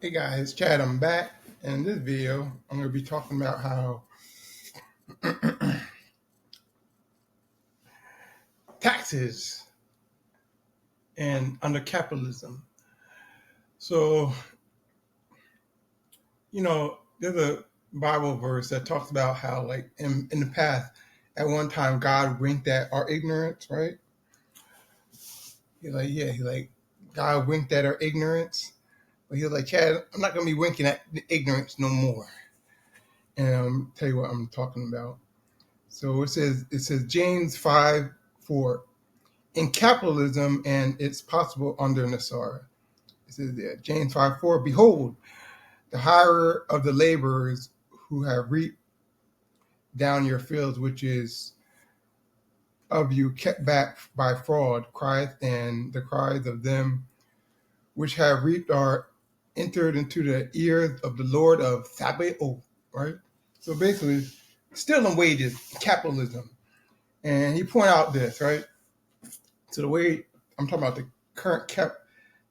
Hey guys, Chad, I'm back. And in this video, I'm going to be talking about how taxes and under capitalism. So, there's a Bible verse that talks about how, like, in the past, at one time, God winked at our ignorance, right? He's like, God winked at our ignorance. But he was like, Chad, I'm not going to be winking at the ignorance no more. And tell you what I'm talking about. So it says James 5:4. In capitalism, and it's possible under Nassar. It says there, James 5:4, behold, the hirer of the laborers who have reaped down your fields, which is of you kept back by fraud, crieth, and the cries of them which have reaped are entered into the ears of the Lord of Sabaoth, right? So basically, stealing wages, capitalism. And he pointed out this, right? So the way I'm talking about the current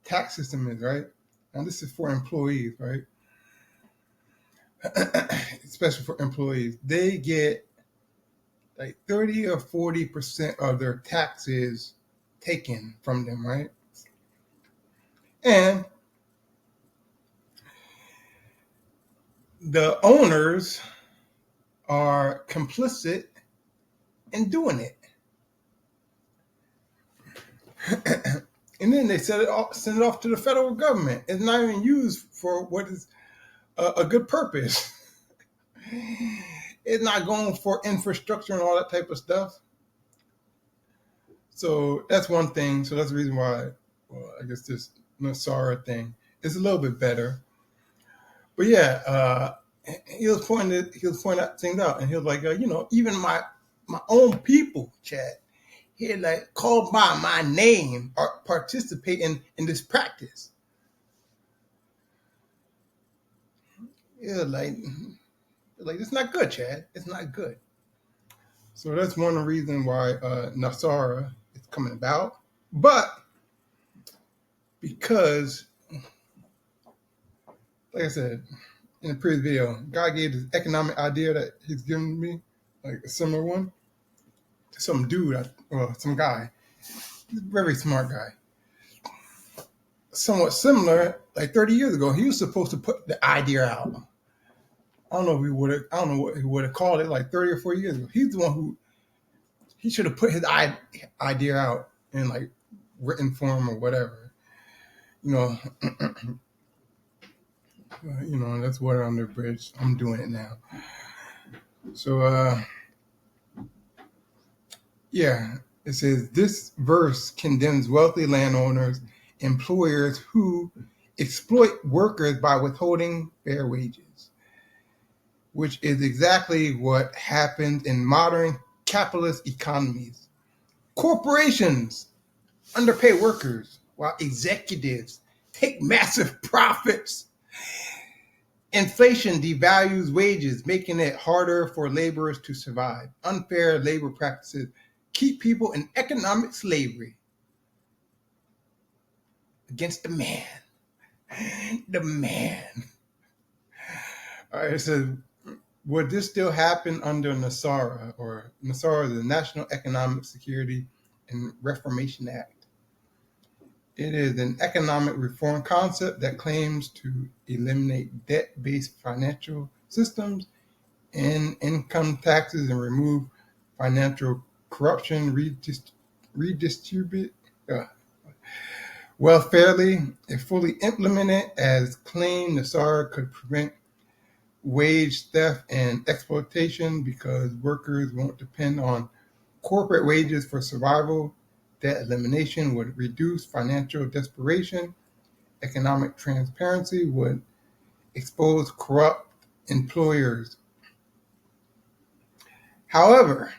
tax system is, right? And this is for employees, right? Especially for employees. They get like 30 or 40% of their taxes taken from them, right? And the owners are complicit in doing it. And then they send it off to the federal government. It's not even used for what is a good purpose. It's not going for infrastructure and all that type of stuff. So that's one thing. So that's the reason why, I guess this Nesara thing is a little bit better. But yeah, he was pointing things out, and he was like, even my own people, Chad, he like called by my name or participate in this practice. Yeah, like it's not good, Chad. It's not good. So that's one reason why Nasara is coming about. But because, like I said in the previous video, God gave this economic idea that He's given me, like a similar one, to some dude, some guy, very smart guy. Somewhat similar, like 30 years ago, he was supposed to put the idea out. I don't know what he would have called it, like 30 or 40 years ago. He's the one he should have put his idea out in like written form or whatever. That's water under the bridge. I'm doing it now. So, yeah, it says this verse condemns wealthy landowners, employers who exploit workers by withholding fair wages, which is exactly what happens in modern capitalist economies. Corporations underpay workers while executives take massive profits. Inflation devalues wages, making it harder for laborers to survive. Unfair labor practices keep people in economic slavery against the man. The man. All right, so would this still happen under Nassara, or Nassara, the National Economic Security and Reformation Act? It is an economic reform concept that claims to eliminate debt-based financial systems and income taxes and remove financial corruption, redistribute wealth fairly. If fully implemented as claimed, Nassar could prevent wage theft and exploitation because workers won't depend on corporate wages for survival. Debt elimination would reduce financial desperation. Economic transparency would expose corrupt employers. However,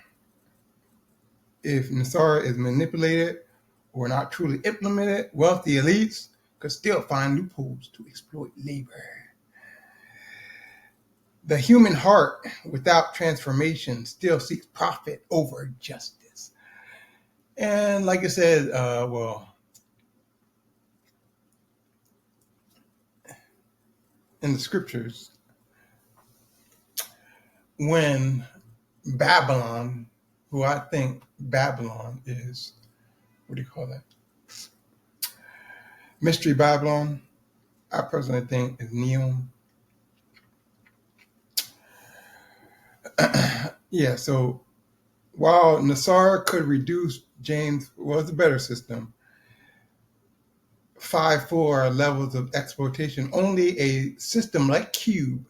if Nassar is manipulated or not truly implemented, wealthy elites could still find loopholes to exploit labor. The human heart, without transformation, still seeks profit over justice. And like I said, in the scriptures when Babylon, who I think Babylon is, what do you call that? Mystery Babylon, I personally think is Neon. Yeah, so while Nassar could reduce James was a better system, 5-4 levels of exploitation, only a system like Cube,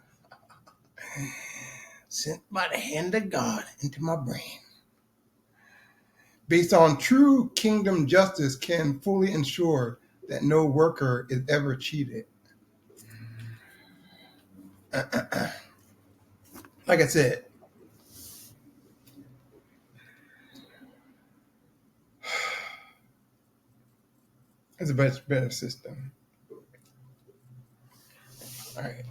sent by the hand of God into my brain, based on true kingdom justice, can fully ensure that no worker is ever cheated. Like I said, it's a much better system. All right.